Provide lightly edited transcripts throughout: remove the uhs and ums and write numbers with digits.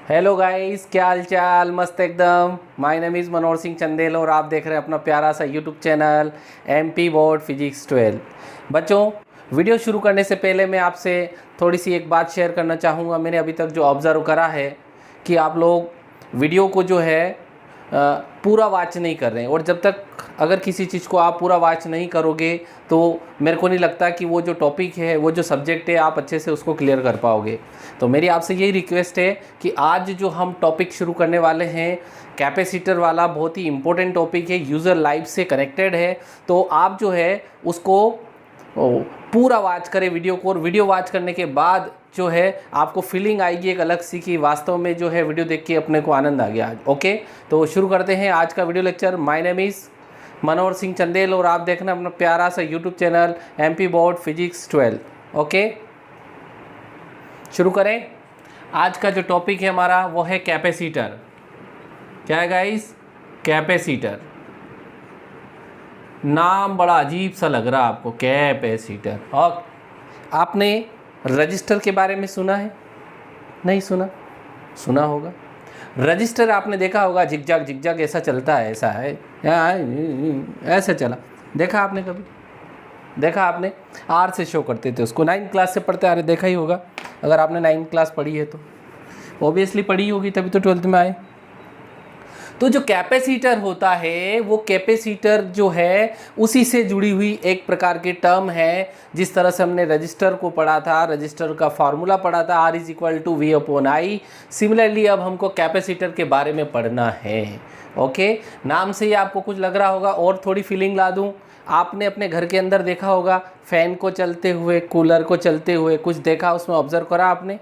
Hello guys, क्या हाल चाल। मस्त एकदम। My name is Manohar Singh Chandel और आप देख रहे हैं अपना प्यारा सा YouTube channel MP board physics 12। बच्चों, वीडियो शुरू करने से पहले मैं आपसे थोड़ी सी एक बात शेयर करना चाहूँगा। मैंने अभी तक जो ऑब्ज़र्व करा है कि आप लोग वीडियो को जो है पूरा वॉच नहीं कर रहे हैं, और जब तक अगर किसी चीज़ को आप पूरा वॉच नहीं करोगे तो मेरे को नहीं लगता कि वो जो टॉपिक है, वो जो सब्जेक्ट है, आप अच्छे से उसको क्लियर कर पाओगे। तो मेरी आपसे यही रिक्वेस्ट है कि आज जो हम टॉपिक शुरू करने वाले हैं कैपेसिटर वाला, बहुत ही इम्पोर्टेंट टॉपिक है, यूज़र लाइफ से कनेक्टेड है। तो आप जो है उसको पूरा वॉच करें वीडियो को, और वीडियो वॉच करने के बाद जो है आपको फीलिंग आएगी एक अलग सी कि वास्तव में जो है वीडियो देख के अपने को आनंद आ गया आज। ओके, तो शुरू करते हैं आज का video lecture. My name is Manohar Singh Chandel और आप देखना अपना प्यारा सा YouTube channel MP board physics 12। Okay, शुरू करें। आज का जो टॉपिक है हमारा वो है कैपेसिटर। क्या है गाइस? कैपेसिटर। नाम बड़ा अजीब सा लग रहा है आपको, कैपेसिटर। और आपने रजिस्टर के बारे में सुना है? नहीं सुना? सुना होगा। रजिस्टर आपने देखा होगा, झिकझक झिकझक ऐसा चलता है, ऐसा है, ऐसे चला। देखा आपने कभी? देखा आपने? आर से शो करते थे उसको, 9th क्लास से पढ़ते आ रहे, देखा ही होगा। अगर आपने 9th क्लास पढ़ी है तो ऑब्वियसली पढ़ी होगी, तभी तो 12th में आए। तो जो कैपेसिटर होता है, वो कैपेसिटर जो है उसी से जुड़ी हुई एक प्रकार की टर्म है। जिस तरह से हमने रजिस्टर को पढ़ा था, रजिस्टर का फार्मूला पढ़ा था, R = V/I। सिमिलरली अब हमको कैपेसिटर के बारे में पढ़ना है। ओके, नाम से ही आपको कुछ लग रहा होगा। और थोड़ी फीलिंग ला दूँ, आपने अपने घर के अंदर देखा होगा फ़ैन को चलते हुए, कूलर को चलते हुए, कुछ देखा उसमें, ऑब्ज़र्व करा आपने,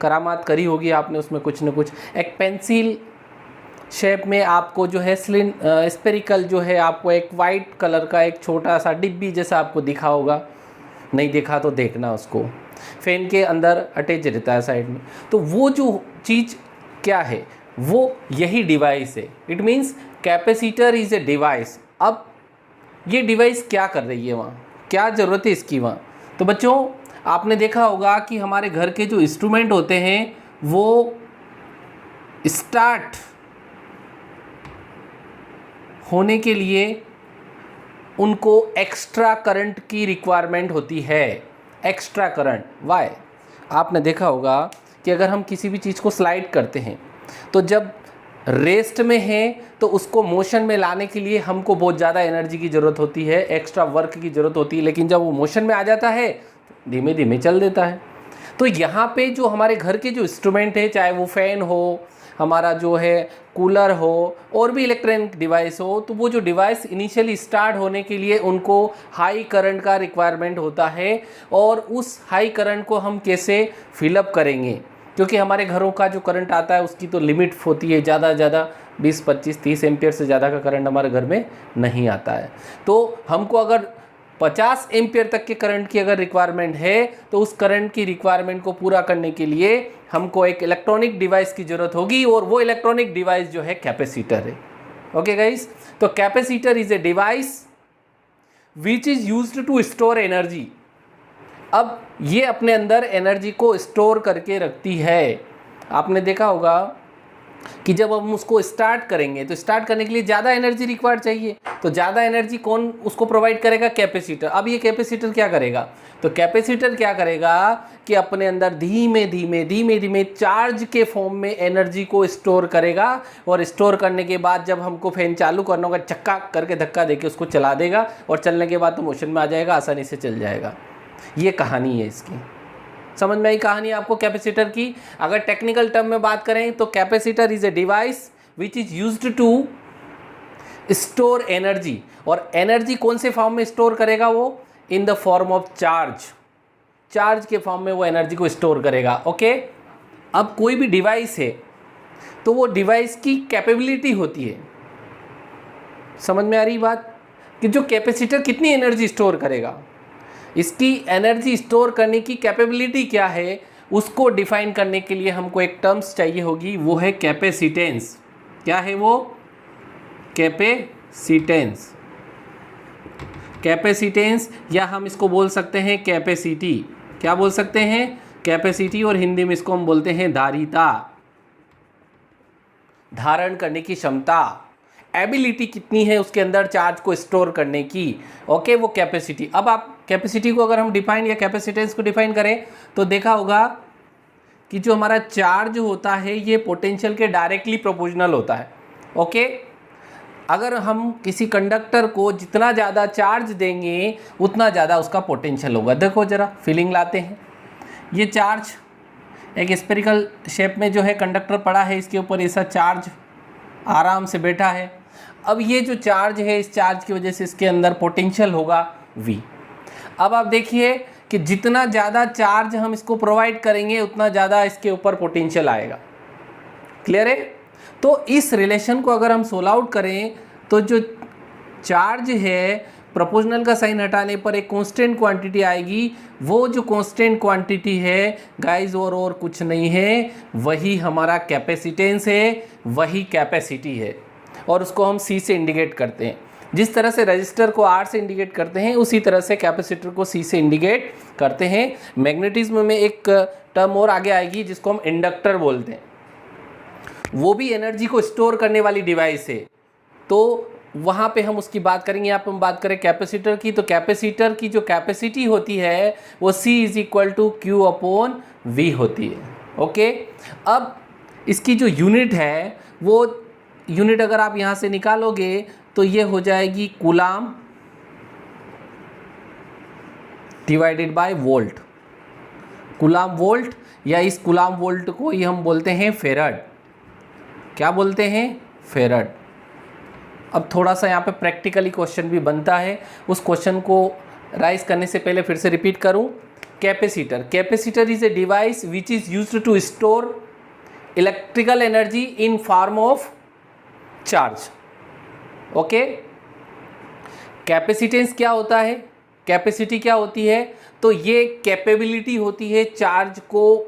करामात करी होगी आपने उसमें कुछ न कुछ। एक पेंसिल शेप में आपको जो है स्पेरिकल जो है आपको एक वाइट कलर का एक छोटा सा डिब्बी जैसा आपको दिखा होगा। नहीं देखा तो देखना उसको, फैन के अंदर अटैच रहता है साइड में। तो वो जो चीज़ क्या है, वो यही डिवाइस है। It means capacitor is a device. अब ये डिवाइस क्या कर रही है वहाँ, क्या ज़रूरत है इसकी वहाँ? तो बच्चों, आपने देखा होगा कि हमारे घर के जो इंस्ट्रूमेंट होते हैं वो स्टार्ट होने के लिए उनको एक्स्ट्रा करंट की रिक्वायरमेंट होती है। Extra current why? आपने देखा होगा कि अगर हम किसी भी चीज़ को स्लाइड करते हैं तो जब रेस्ट में है तो उसको मोशन में लाने के लिए हमको बहुत ज़्यादा एनर्जी की ज़रूरत होती है, एक्स्ट्रा वर्क की ज़रूरत होती है। लेकिन जब वो मोशन में आ जाता है धीमे धीमे चल देता है। तो यहाँ पे जो हमारे घर के जो इंस्ट्रूमेंट है, चाहे वो फ़ैन हो, हमारा जो है कूलर हो, और भी इलेक्ट्रॉनिक डिवाइस हो, तो वो जो डिवाइस इनिशियली स्टार्ट होने के लिए उनको हाई करंट का रिक्वायरमेंट होता है। और उस हाई करंट को हम कैसे फिलअप करेंगे, क्योंकि हमारे घरों का जो करंट आता है उसकी तो लिमिट होती है, ज़्यादा से ज़्यादा 20, 25, 30 एम्पियर से ज़्यादा का करंट हमारे घर में नहीं आता है। तो हमको अगर 50 एम्पियर तक के करंट की अगर रिक्वायरमेंट है तो उस करंट की रिक्वायरमेंट को पूरा करने के लिए हमको एक इलेक्ट्रॉनिक डिवाइस की ज़रूरत होगी, और वो इलेक्ट्रॉनिक डिवाइस जो है कैपेसिटर है। ओके गाइस, तो capacitor is a device which is used to store energy. अब ये अपने अंदर एनर्जी को स्टोर करके रखती है। आपने देखा होगा कि जब हम उसको स्टार्ट करेंगे तो स्टार्ट करने के लिए ज़्यादा एनर्जी रिक्वायर्ड चाहिए, तो ज़्यादा एनर्जी कौन उसको प्रोवाइड करेगा? कैपेसिटर। अब ये कैपेसिटर क्या करेगा? तो कैपेसिटर क्या करेगा कि अपने अंदर धीमे धीमे धीमे धीमे चार्ज के फॉर्म में एनर्जी को स्टोर करेगा, और स्टोर करने के बाद जब हमको फैन चालू करना होगा, चक्का करके धक्का देके उसको चला देगा, और चलने के बाद तो मोशन में आ जाएगा, आसानी से चल जाएगा। ये कहानी है इसकी। समझ में आई कहानी आपको कैपेसिटर की? अगर टेक्निकल टर्म में बात करें तो capacitor is a device which is used to store energy. और एनर्जी कौन से फॉर्म में स्टोर करेगा? वो in the form of charge. Charge के फॉर्म में वो एनर्जी को स्टोर करेगा। ओके, अब कोई भी डिवाइस है तो वो डिवाइस की कैपेबिलिटी होती है। समझ में आ रही बात कि जो कैपेसिटर कितनी एनर्जी स्टोर करेगा, इसकी एनर्जी स्टोर करने की कैपेबिलिटी क्या है, उसको डिफाइन करने के लिए हमको एक टर्म्स चाहिए होगी, वो है कैपेसिटेंस। क्या है वो? कैपेसिटेंस। कैपेसिटेंस, या हम इसको बोल सकते हैं कैपेसिटी। क्या बोल सकते हैं? कैपेसिटी, और हिंदी में इसको हम बोलते हैं धारिता। धारण करने की क्षमता, एबिलिटी कितनी है उसके अंदर चार्ज को स्टोर करने की, ओके, वो कैपेसिटी। अब आप कैपेसिटी को अगर हम डिफाइन या कैपेसिटेंस को डिफाइन करें तो देखा होगा कि जो हमारा चार्ज होता है ये पोटेंशियल के डायरेक्टली प्रोपोर्शनल होता है, ओके। अगर हम किसी कंडक्टर को जितना ज़्यादा चार्ज देंगे उतना ज़्यादा उसका पोटेंशियल होगा। देखो ज़रा फीलिंग लाते हैं, ये चार्ज एक स्फेरिकल शेप में जो है कंडक्टर पड़ा है, इसके ऊपर ऐसा चार्ज आराम से बैठा है। अब ये जो चार्ज है, इस चार्ज की वजह से इसके अंदर पोटेंशियल होगा V। अब आप देखिए कि जितना ज़्यादा चार्ज हम इसको प्रोवाइड करेंगे उतना ज़्यादा इसके ऊपर पोटेंशियल आएगा। क्लियर है? तो इस रिलेशन को अगर हम सोल्व आउट करें तो जो चार्ज है प्रोपोर्शनल का साइन हटाने पर एक कांस्टेंट क्वांटिटी आएगी। वो जो कांस्टेंट क्वांटिटी है गाइस और कुछ नहीं है, वही हमारा कैपेसिटेंस है, वही कैपेसिटी है, और उसको हम C से इंडिकेट करते हैं। जिस तरह से रजिस्टर को R से इंडिकेट करते हैं उसी तरह से कैपेसिटर को C से इंडिकेट करते हैं। मैग्नेटिज्म में एक टर्म और आगे आएगी जिसको हम इंडक्टर बोलते हैं, वो भी एनर्जी को स्टोर करने वाली डिवाइस है, तो वहाँ पे हम उसकी बात करेंगे। यहाँ पे हम बात करें कैपेसिटर की, तो कैपेसिटर की जो कैपेसिटी होती है वो C = Q/V होती है, ओके। अब इसकी जो यूनिट है वो यूनिट अगर आप यहाँ से निकालोगे तो ये हो जाएगी coulomb divided by volt, coulomb volt, या इस कूलाम वोल्ट को ही हम बोलते हैं फेराड। क्या बोलते हैं? फेराड। अब थोड़ा सा यहाँ पे प्रैक्टिकली क्वेश्चन भी बनता है, उस क्वेश्चन को राइज करने से पहले फिर से रिपीट करूँ। Capacitor is a device which is used to store electrical energy in form of charge, okay. Capacitance क्या होता है, कैपेसिटी क्या होती है? तो ये कैपेबिलिटी होती है चार्ज को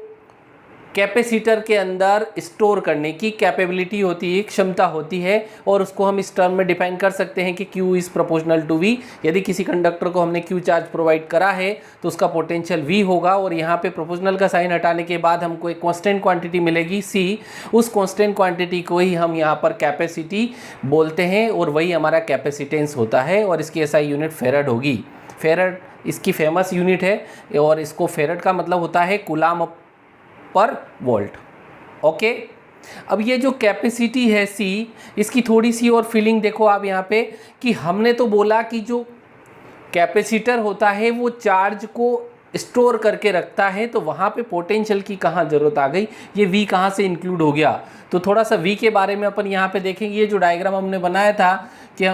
कैपेसिटर के अंदर स्टोर करने की कैपेबिलिटी होती है, क्षमता होती है, और उसको हम इस टर्म में डिफाइन कर सकते हैं कि Q is proportional to V। यदि किसी कंडक्टर को हमने Q चार्ज प्रोवाइड करा है तो उसका पोटेंशियल V होगा, और यहाँ पे प्रोपोर्शनल का साइन हटाने के बाद हमको एक कांस्टेंट क्वांटिटी मिलेगी C। उस कांस्टेंट क्वांटिटी को ही हम यहाँ पर कैपेसिटी बोलते हैं, और वही हमारा कैपेसिटेंस होता है, और इसकी SI यूनिट फेराड होगी। फेराड इसकी फेमस यूनिट है, और इसको फेराड का मतलब होता है कूलाम पर वोल्ट, ओके। अब ये जो कैपेसिटी है C, इसकी थोड़ी सी और फीलिंग देखो आप यहाँ पे, कि हमने तो बोला कि जो कैपेसिटर होता है वो चार्ज को स्टोर करके रखता है, तो वहाँ पे पोटेंशियल की कहाँ ज़रूरत आ गई, ये V कहाँ से इंक्लूड हो गया। तो थोड़ा सा V के बारे में अपन यहाँ पे देखेंगे। ये जो डायग्राम हमने बनाया था कि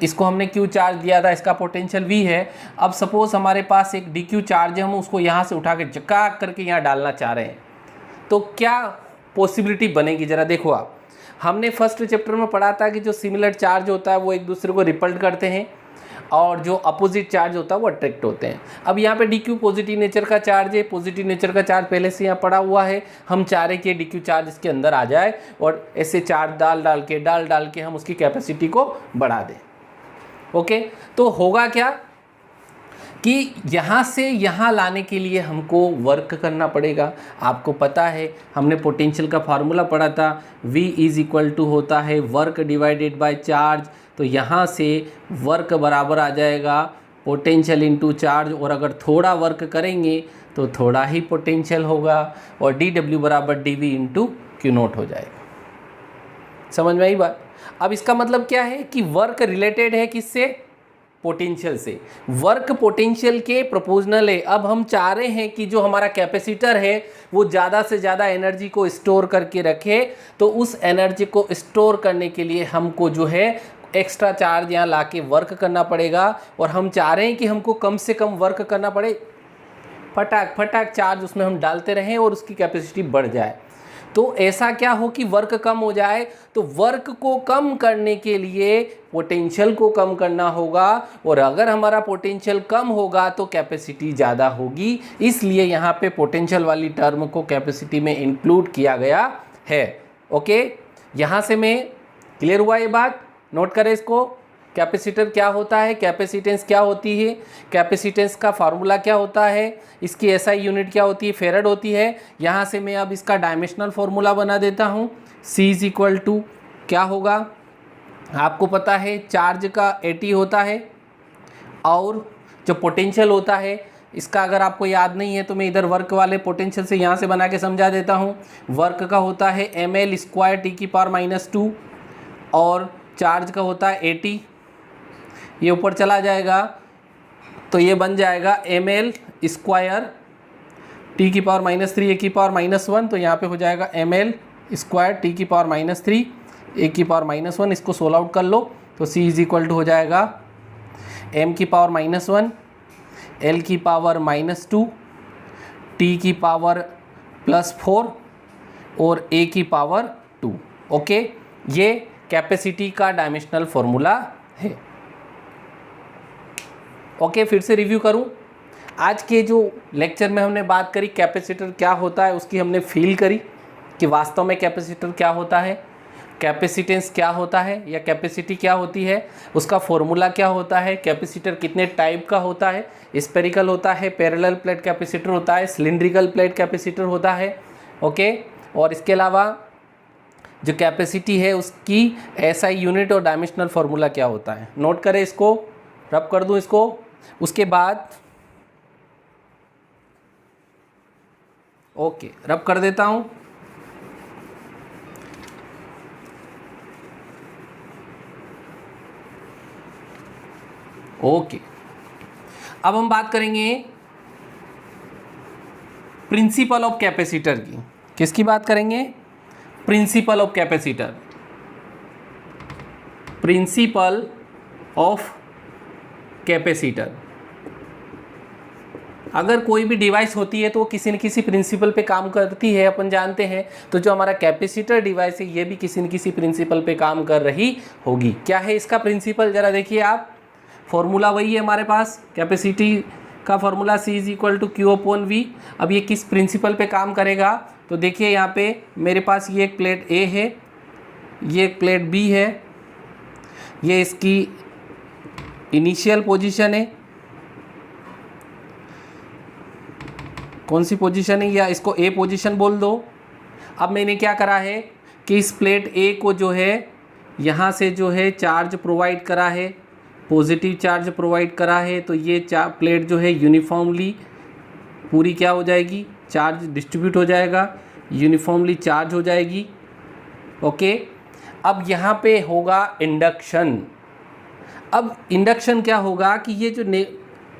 इसको हमने Q चार्ज दिया था, इसका पोटेंशियल V है। अब सपोज़ हमारे पास एक DQ चार्ज है, हम उसको यहाँ से उठा के चकाक करके यहाँ डालना चाह रहे हैं, तो क्या पॉसिबिलिटी बनेगी ज़रा देखो आप। हमने फर्स्ट चैप्टर में पढ़ा था कि जो सिमिलर चार्ज होता है वो एक दूसरे को रिपल्ड करते हैं, और जो अपोजिट चार्ज होता है वो अट्रैक्ट होते हैं। अब यहाँ पे DQ पॉजिटिव नेचर का चार्ज है, पॉजिटिव नेचर का चार्ज पहले से यहाँ पड़ा हुआ है। हम चाह रहे कि DQ चार्ज इसके अंदर आ जाए, और ऐसे चार्ज डाल के हम उसकी कैपेसिटी को बढ़ा दें, ओके। तो होगा क्या कि यहाँ से यहाँ लाने के लिए हमको वर्क करना पड़ेगा। आपको पता है हमने पोटेंशियल का फार्मूला पढ़ा था, V होता है वर्क डिवाइडेड बाय चार्ज। तो यहाँ से वर्क बराबर आ जाएगा पोटेंशियल इनटू चार्ज, और अगर थोड़ा वर्क करेंगे तो थोड़ा ही पोटेंशियल होगा, और dW = dV × Q0 हो जाएगा। समझ में आई बात? अब इसका मतलब क्या है कि वर्क रिलेटेड है किससे? पोटेंशियल से। वर्क पोटेंशियल के प्रोपोर्शनल है। अब हम चाह रहे हैं कि जो हमारा कैपेसिटर है वो ज़्यादा से ज़्यादा एनर्जी को स्टोर करके रखे, तो उस एनर्जी को स्टोर करने के लिए हमको जो है एक्स्ट्रा चार्ज यहाँ लाके वर्क करना पड़ेगा। और हम चाह रहे हैं कि हमको कम से कम वर्क करना पड़े, फटाक चार्ज उसमें हम डालते रहें और उसकी कैपेसिटी बढ़ जाए। तो ऐसा क्या हो कि वर्क कम हो जाए, तो वर्क को कम करने के लिए पोटेंशियल को कम करना होगा, और अगर हमारा पोटेंशियल कम होगा तो कैपेसिटी ज़्यादा होगी। इसलिए यहाँ पे पोटेंशियल वाली टर्म को कैपेसिटी में इंक्लूड किया गया है, ओके। यहाँ से मैं क्लियर हुआ ये बात? नोट करें इसको। कैपेसिटर क्या होता है, कैपेसिटेंस क्या होती है, कैपेसिटेंस का फार्मूला क्या होता है, इसकी एसआई यूनिट क्या होती है, फेरड होती है। यहाँ से मैं अब इसका डायमेंशनल फार्मूला बना देता हूँ। C इज इक्वल टू क्या होगा, आपको पता है चार्ज का AT होता है, और जो पोटेंशियल होता है इसका अगर आपको याद नहीं है तो मैं इधर वर्क वाले पोटेंशियल से यहाँ से बना के समझा देता हूँ। वर्क का होता है ml स्क्वायर T⁻², और चार्ज का होता है AT, ये ऊपर चला जाएगा तो ये बन जाएगा ml स्क्वायर T⁻³ A⁻1, तो यहाँ पे हो जाएगा ml स्क्वायर T⁻³ A⁻1। इसको सोल्व आउट कर लो तो C इज इक्वल टू हो जाएगा m⁻⁻1 L⁻⁻2 T⁻+4 और A⁻2। ओके, ये कैपेसिटी का डायमेंशनल फॉर्मूला है। ओके, फिर से रिव्यू करूं। आज के जो लेक्चर में हमने बात करी कैपेसिटर क्या होता है, उसकी हमने फील करी कि वास्तव में कैपेसिटर क्या होता है, कैपेसिटेंस क्या होता है या कैपेसिटी क्या होती है, उसका फॉर्मूला क्या होता है, कैपेसिटर कितने टाइप का होता है, स्पेरिकल होता है, पैरेलल प्लेट कैपेसिटर होता है, सिलिंड्रिकल प्लेट कैपेसिटर होता है। ओके, और इसके अलावा जो कैपेसिटी है उसकी एसआई यूनिट और डायमेंशनल फार्मूला क्या होता है। नोट करें, इसको रब कर दूं इसको। उसके बाद ओके, रब कर देता हूं। ओके, अब हम बात करेंगे प्रिंसिपल ऑफ कैपेसिटर की। किसकी बात करेंगे, principle of capacitor. Principle of capacitor, अगर कोई भी डिवाइस होती है तो वो किसी न किसी प्रिंसिपल पे काम करती है, अपन जानते हैं। तो जो हमारा कैपेसिटर डिवाइस है ये भी किसी न किसी प्रिंसिपल पे काम कर रही होगी। क्या है इसका प्रिंसिपल, जरा देखिए आप। फॉर्मूला वही है हमारे पास, कैपेसिटी का formula C is equal to Q/V। अब ये किस प्रिंसिपल पे काम करेगा, तो देखिए यहाँ पे मेरे पास ये एक प्लेट A है, ये एक प्लेट B है, ये इसकी इनिशियल पोजीशन है, कौन सी पोजीशन है, या इसको A पोजीशन बोल दो। अब मैंने क्या करा है कि इस प्लेट A को जो है यहाँ से जो है चार्ज प्रोवाइड करा है, पॉजिटिव चार्ज प्रोवाइड करा है, तो ये प्लेट जो है यूनिफॉर्मली पूरी क्या हो जाएगी, चार्ज डिस्ट्रीब्यूट हो जाएगा, यूनिफॉर्मली चार्ज हो जाएगी। ओके, अब यहाँ पे होगा इंडक्शन। अब इंडक्शन क्या होगा कि ये जो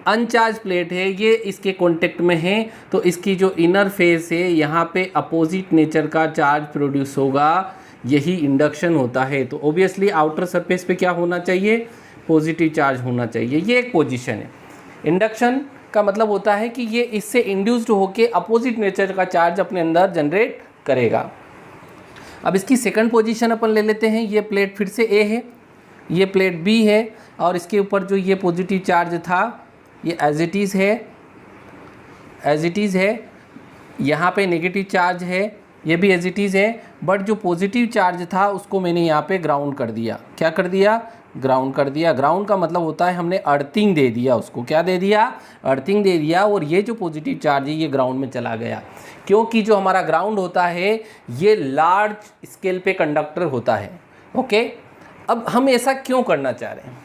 अनचार्ज प्लेट है ये इसके कांटेक्ट में है, तो इसकी जो इनर फेस है यहाँ पे अपोजिट नेचर का चार्ज प्रोड्यूस होगा, यही इंडक्शन होता है। तो ऑब्वियसली आउटर सरफेस पे क्या होना चाहिए, पॉजिटिव चार्ज होना चाहिए। ये एक पोजीशन है। इंडक्शन का मतलब होता है कि ये इससे इंड्यूस्ड होके अपोजिट नेचर का चार्ज अपने अंदर जनरेट करेगा। अब इसकी सेकंड पोजीशन अपन ले लेते हैं। ये प्लेट फिर से A है, ये प्लेट B है, और इसके ऊपर जो ये पॉजिटिव चार्ज था ये एज इट इज़ है, यहाँ पे नेगेटिव चार्ज है, ये भी एज इट इज़ है, बट जो पॉजिटिव चार्ज था उसको मैंने यहाँ पे ग्राउंड कर दिया। क्या कर दिया, ग्राउंड कर दिया। ग्राउंड का मतलब होता है हमने अर्थिंग दे दिया उसको। क्या दे दिया, अर्थिंग दे दिया। और ये जो पॉजिटिव चार्ज है ये ग्राउंड में चला गया, क्योंकि जो हमारा ग्राउंड होता है ये लार्ज स्केल पे कंडक्टर होता है। ओके, अब हम ऐसा क्यों करना चाह रहे हैं,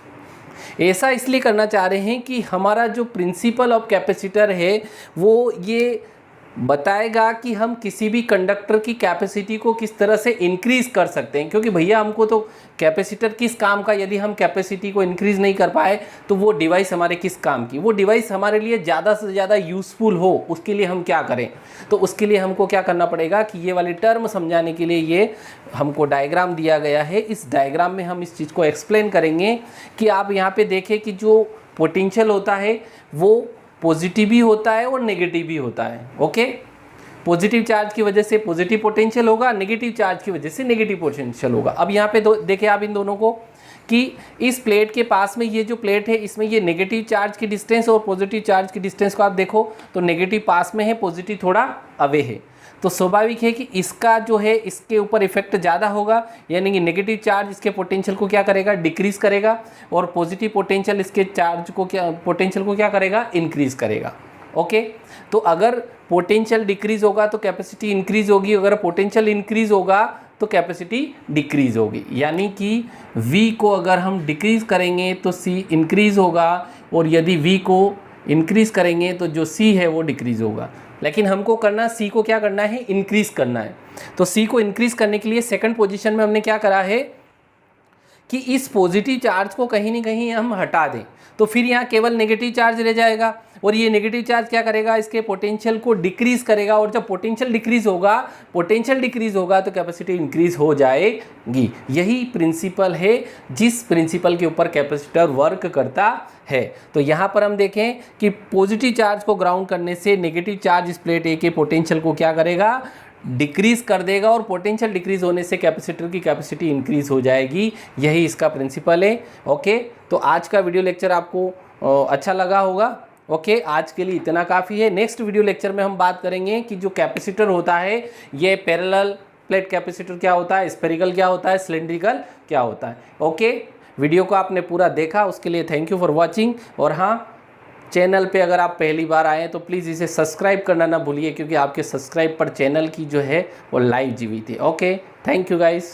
ऐसा इसलिए करना चाह रहे हैं कि हमारा जो प्रिंसिपल ऑफ कैपेसिटर है वो ये बताएगा कि हम किसी भी कंडक्टर की कैपेसिटी को किस तरह से इंक्रीज़ कर सकते हैं। क्योंकि भैया हमको तो कैपेसिटर किस काम का, यदि हम कैपेसिटी को इंक्रीज़ नहीं कर पाए तो वो डिवाइस हमारे किस काम की, वो डिवाइस हमारे लिए ज़्यादा से ज़्यादा यूज़फुल हो, उसके लिए हम क्या करें। तो उसके लिए हमको क्या करना पड़ेगा कि ये वाली टर्म समझाने के लिए ये हमको डायग्राम दिया गया है। इस डायग्राम में हम इस चीज़ को एक्सप्लेन करेंगे कि आप यहाँ पर देखें कि जो पोटेंशियल होता है वो पॉजिटिव भी होता है और नेगेटिव भी होता है। ओके, पॉजिटिव चार्ज की वजह से पॉजिटिव पोटेंशियल होगा, नेगेटिव चार्ज की वजह से नेगेटिव पोटेंशियल होगा। अब यहाँ पे देखें आप इन दोनों को कि इस प्लेट के पास में ये जो प्लेट है इसमें ये नेगेटिव चार्ज की डिस्टेंस और पॉजिटिव चार्ज की डिस्टेंस को आप देखो तो नेगेटिव पास में है, पॉजिटिव थोड़ा अवे है। तो स्वाभाविक है कि इसका जो है इसके ऊपर इफेक्ट ज़्यादा होगा, यानी कि नेगेटिव चार्ज इसके पोटेंशियल को क्या करेगा, डिक्रीज करेगा, और पॉजिटिव पोटेंशियल इसके चार्ज को पोटेंशियल को क्या करेगा, इंक्रीज करेगा। ओके, तो अगर पोटेंशियल डिक्रीज होगा तो कैपेसिटी इंक्रीज होगी, अगर पोटेंशियल इंक्रीज होगा तो कैपेसिटी डिक्रीज होगी। यानी कि V को अगर हम डिक्रीज करेंगे तो C इंक्रीज होगा, और यदि V को इंक्रीज करेंगे तो जो C है वो डिक्रीज होगा। लेकिन हमको करना C को क्या करना है, इंक्रीज करना है। तो C को इंक्रीज करने के लिए सेकंड पोजीशन में हमने क्या करा है कि इस पॉजिटिव चार्ज को कहीं ना कहीं हम हटा दें, तो फिर यहाँ केवल नेगेटिव चार्ज रह जाएगा, और ये नेगेटिव चार्ज क्या करेगा, इसके पोटेंशियल को डिक्रीज करेगा, और जब पोटेंशियल डिक्रीज होगा तो कैपेसिटी इंक्रीज हो जाएगी। यही प्रिंसिपल है जिस प्रिंसिपल के ऊपर कैपेसिटर वर्क करता है। तो यहाँ पर हम देखें कि पॉजिटिव चार्ज को ग्राउंड करने से नेगेटिव चार्ज इस प्लेट ए के पोटेंशियल को क्या करेगा, डिक्रीज कर देगा, और पोटेंशियल डिक्रीज होने से कैपेसिटर की कैपेसिटी इंक्रीज हो जाएगी। यही इसका प्रिंसिपल है। ओके, तो आज का वीडियो लेक्चर आपको अच्छा लगा होगा। ओके, आज के लिए इतना काफ़ी है। नेक्स्ट वीडियो लेक्चर में हम बात करेंगे कि जो कैपेसिटर होता है ये पैरेलल प्लेट कैपेसिटर क्या होता है, स्फेरिकल क्या होता है, सिलिंड्रिकल क्या होता है। ओके, वीडियो को आपने पूरा देखा उसके लिए थैंक यू फॉर वॉचिंग। और हाँ, चैनल पे अगर आप पहली बार आए तो प्लीज़ इसे सब्सक्राइब करना ना भूलिए, क्योंकि आपके सब्सक्राइब पर चैनल की जो है वो लाइव जीवित है। Okay, thank you guys.